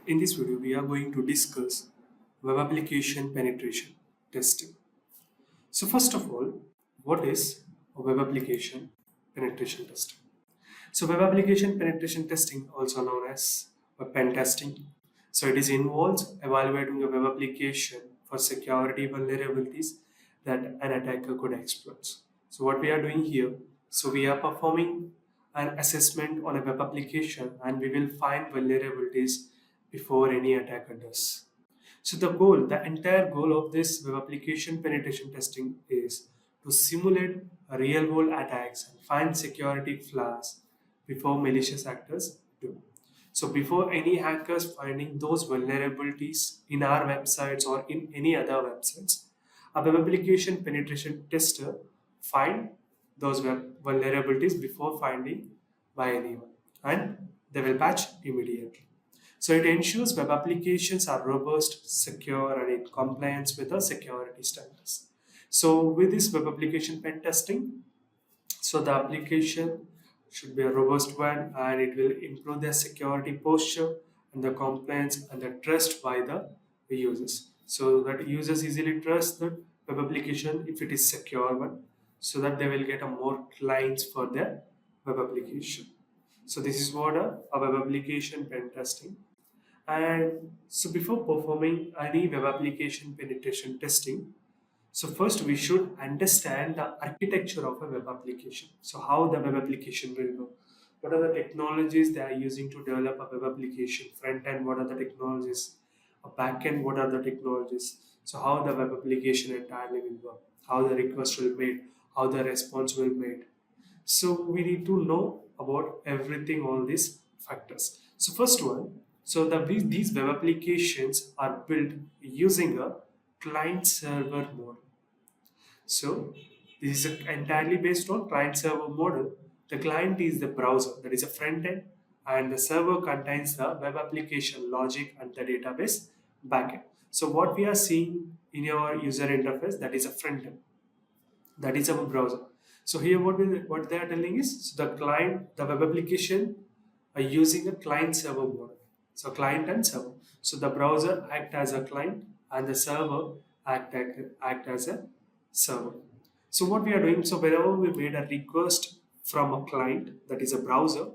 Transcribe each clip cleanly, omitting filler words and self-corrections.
In this video, we are going to discuss web application penetration testing. So first of all, what is a web application penetration testing? So web application penetration testing, also known as web pen testing. So it is involves evaluating a web application for security vulnerabilities that an attacker could exploit. So what we are doing here, so we are performing an assessment on a web application and we will find vulnerabilities before any attacker does. So the entire goal of this web application penetration testing is to simulate real world attacks and find security flaws before malicious actors do. So before any hackers finding those vulnerabilities in our websites or in any other websites, a web application penetration tester find those web vulnerabilities before finding by anyone, and they will patch immediately. So it ensures web applications are robust, secure, and in compliance with the security standards. So with this web application pen testing, so the application should be a robust one and it will improve their security posture and the compliance and the trust by the users. So that users easily trust the web application if it is secure one, so that they will get a more clients for their web application. So this is what a web application pen testing. And so before performing any web application penetration testing, so first we should understand the architecture of a web application. So how the web application will go. What are the technologies they are using to develop a web application? Front end, what are the technologies? A back end, what are the technologies? So how the web application entirely will work? How the request will be made? How the response will be made? So we need to know about everything, all these factors. So first one, so these web applications are built using a client server model. So this is entirely based on client server model. The client is the browser, that is a front end, and the server contains the web application logic and the database backend. So what we are seeing in our user interface, that is a front end, that is our browser. So here what they are telling is, so the web application are using a client server model. So client and server. So the browser act as a client and the server act as a server. So what we are doing, so whenever we made a request from a client, that is a browser,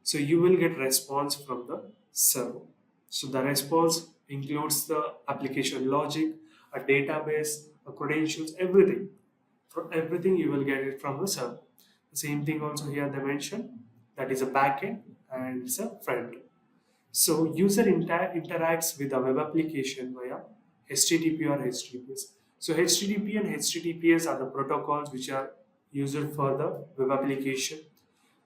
so you will get response from the server. So the response includes the application logic, a database, a credentials, everything. From everything you will get it from the server. The same thing also here they mentioned, that is a backend and it's a front end. So user interacts with the web application via HTTP or HTTPS. So HTTP and HTTPS are the protocols which are used for the web application.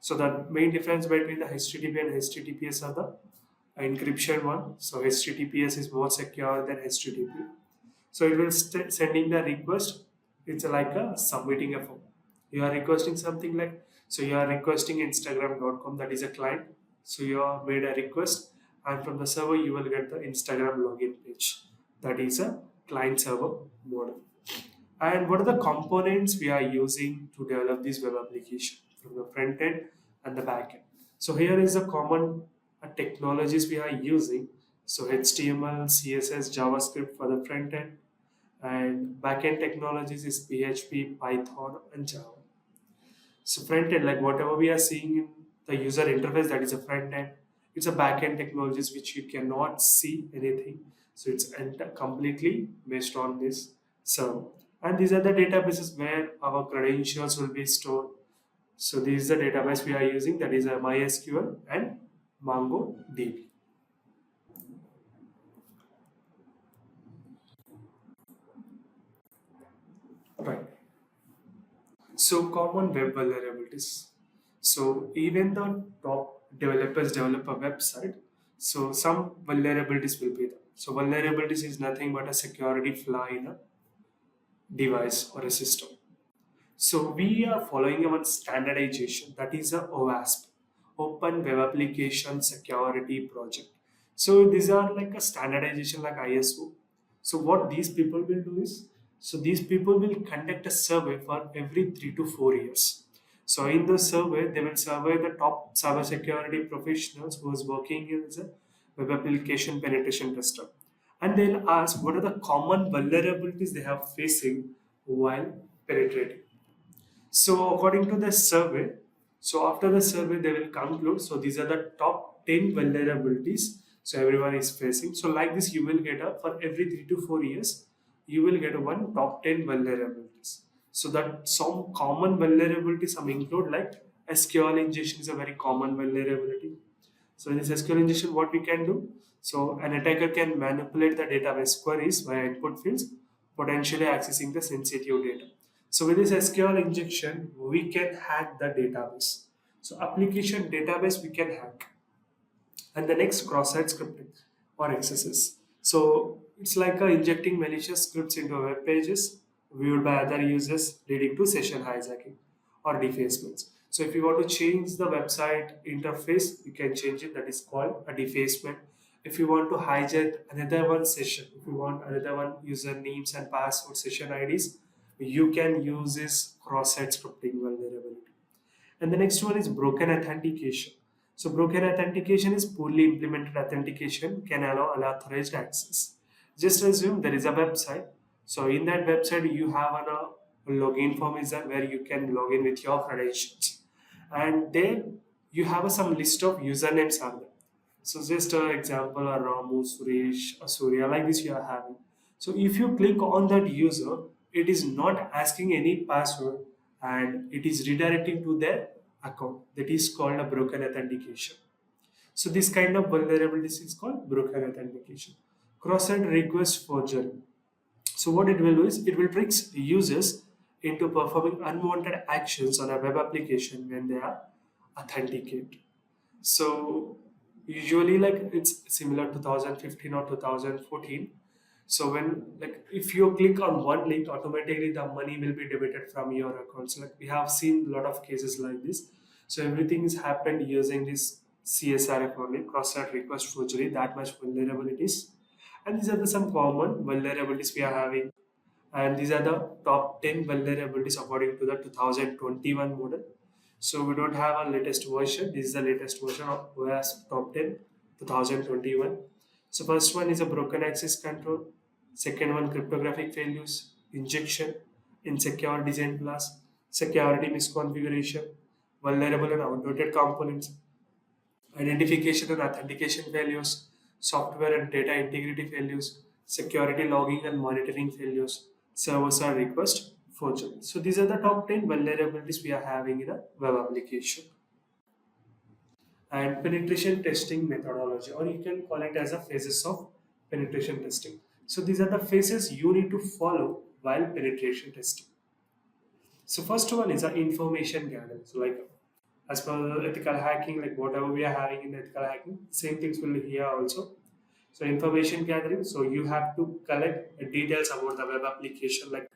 So the main difference between the HTTP and HTTPS are the encryption one. So HTTPS is more secure than HTTP. So it will sending the request. It's like a submitting a form. You are requesting something like, so you are requesting Instagram.com, that is a client. So you have made a request and from the server you will get the Instagram login page. That is a client server model. And what are the components we are using to develop this web application from the front end and the back end? So here is a common technologies we are using. So HTML, CSS, JavaScript for the front end, and backend technologies is PHP, Python, and Java. So front end, like whatever we are seeing in the user interface, that is a front end. It's a backend technologies which you cannot see anything. So it's completely based on this server. And these are the databases where our credentials will be stored. So this is the database we are using, that is a MySQL and MongoDB. Right. So common web vulnerabilities. So even the top developers develop a website, so some vulnerabilities will be there. So vulnerabilities is nothing but a security flaw in a device or a system. So we are following one standardization, that is a OWASP, Open Web Application Security Project. So these are like a standardization like ISO. So what these people will do is, so these people will conduct a survey for every 3 to 4 years. So in the survey, they will survey the top cybersecurity professionals who is working as a web application penetration tester, and they'll ask what are the common vulnerabilities they are facing while penetrating. So according to the survey, so after the survey they will conclude. So these are the top 10 vulnerabilities. So everyone is facing. So like this, you will get a for every 3 to 4 years, you will get a one top 10 vulnerabilities. So that some common vulnerabilities some include like SQL injection is a very common vulnerability. So in this SQL injection, what we can do? So an attacker can manipulate the database queries via input fields, potentially accessing the sensitive data. So with this SQL injection, we can hack the database. So application database we can hack. And the next, cross-site scripting or XSS. So it's like injecting malicious scripts into web pages viewed by other users, leading to session hijacking or defacements. So if you want to change the website interface, you can change it. That is called a defacement. If you want to hijack another one session, if you want another one usernames and password session IDs, you can use this cross-site scripting vulnerability. And the next one is broken authentication. So broken authentication is poorly implemented authentication can allow unauthorized access. Just assume there is a website. So in that website you have a login form is there where you can log in with your credentials. And there you have some list of usernames are there. So just an example, a Ramu, Suresh, a Surya, like this you are having. So if you click on that user, it is not asking any password and it is redirecting to their account. That is called a broken authentication. So this kind of vulnerabilities is called broken authentication. Cross-site request forgery. So what it will do is it will trick users into performing unwanted actions on a web application when they are authenticated. So usually like it's similar to 2015 or 2014. So when like if you click on one link, automatically the money will be debited from your account. So like we have seen a lot of cases like this. So everything is happened using this CSRF only, cross-site request forgery, that much vulnerabilities. And these are the some common vulnerabilities we are having. And these are the top 10 vulnerabilities according to the 2021 model. So we don't have a latest version. This is the latest version of OS top 10 2021. So first one is a broken access control. Second one, cryptographic failures, injection, insecure design class, security misconfiguration, vulnerable and outdated components, identification and authentication failures, software and data integrity failures, security logging and monitoring failures, server-side request forgery. So these are the top 10 vulnerabilities we are having in a web application. And penetration testing methodology, or you can call it as a phases of penetration testing. So these are the phases you need to follow while penetration testing. So first one is a information gathering. So like as per ethical hacking, like whatever we are having in ethical hacking, same things will be here also. So information gathering. So you have to collect details about the web application, like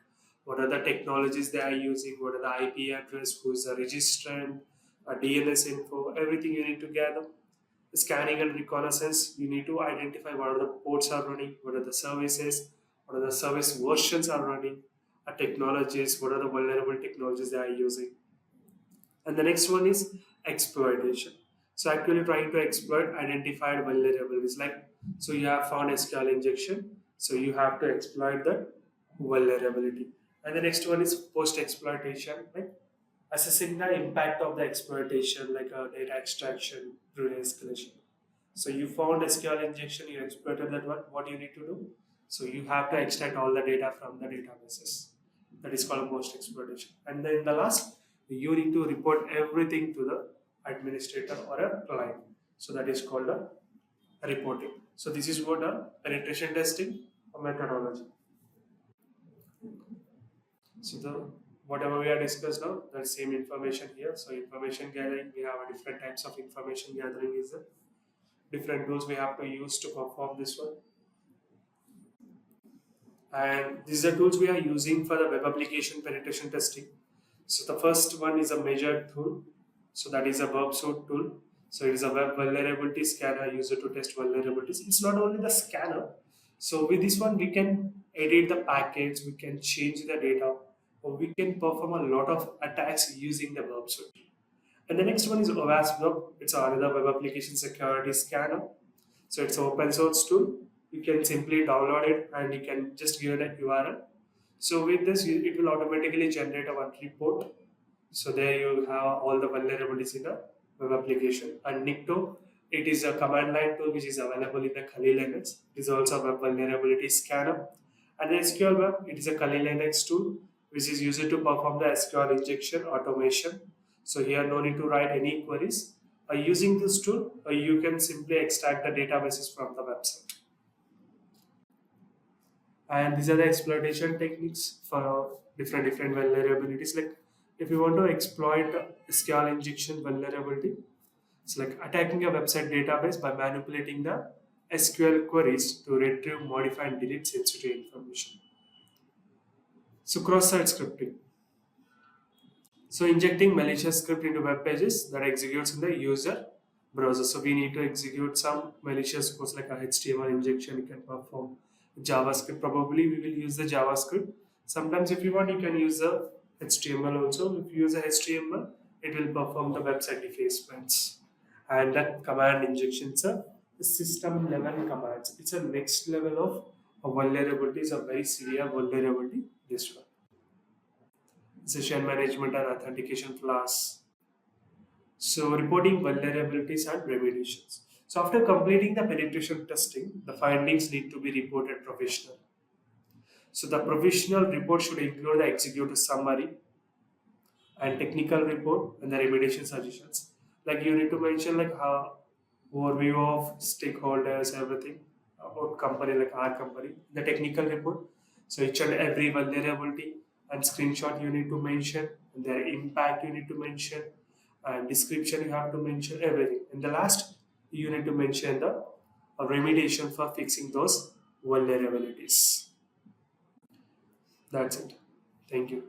what are the technologies they are using, what are the IP address, who is the registrant, DNS info, everything you need to gather. Scanning and reconnaissance, you need to identify what are the ports are running, what are the services, what are the service versions are running, technologies, what are the vulnerable technologies they are using. And the next one is exploitation. So actually trying to exploit identified vulnerabilities. Like so you have found SQL injection, so you have to exploit that vulnerability. And the next one is post exploitation, like assessing the impact of the exploitation, like data extraction through escalation. So you found SQL injection, you exploited that one. What you need to do? So you have to extract all the data from the databases. That is called post exploitation. And then the last, you need to report everything to the administrator or a client. So that is called a reporting. So this is what a penetration testing methodology. So the whatever we are discussed now, the same information here. So information gathering, we have a different types of information gathering is there. Different tools we have to use to perform this one. And these are tools we are using for the web application penetration testing. So the first one is a measure tool. So that is a verb suit tool. So it is a web vulnerability scanner used to test vulnerabilities. It's not only the scanner. So with this one, we can edit the packets, we can change the data, or we can perform a lot of attacks using the verb suit. And the next one is OWASP web. It's another web application security scanner. So it's an open source tool. You can simply download it and you can just give it a URL. So with this, it will automatically generate a one report. So there you have all the vulnerabilities in a web application. And Nikto, it is a command line tool which is available in the Kali Linux. It is also a web vulnerability scanner. And the SQL Web, it is a Kali Linux tool which is used to perform the SQL injection automation. So here no need to write any queries. Using this tool, you can simply extract the databases from the website. And these are the exploitation techniques for different vulnerabilities. Like if you want to exploit SQL injection vulnerability, it's like attacking a website database by manipulating the SQL queries to retrieve, modify, and delete sensitive information. So cross-site scripting. So injecting malicious script into web pages that executes in the user browser. So we need to execute some malicious codes like a HTML injection. You can perform JavaScript. Probably we will use the JavaScript. Sometimes if you want, you can use the HTML also. If you use the HTML, it will perform the website defacements. And that command injections are system level commands. It's a next level of vulnerabilities, a very severe vulnerability. This one. Session management and authentication class. So reporting vulnerabilities and remediations. So after completing the penetration testing, the findings need to be reported professionally. So the professional report should include the executive summary and technical report and the remediation suggestions. Like you need to mention like how overview of stakeholders, everything about company like our company, the technical report. So each and every vulnerability and screenshot you need to mention, and their impact you need to mention, and description you have to mention everything. In the last, you need to mention the remediation for fixing those vulnerabilities. That's it. Thank you.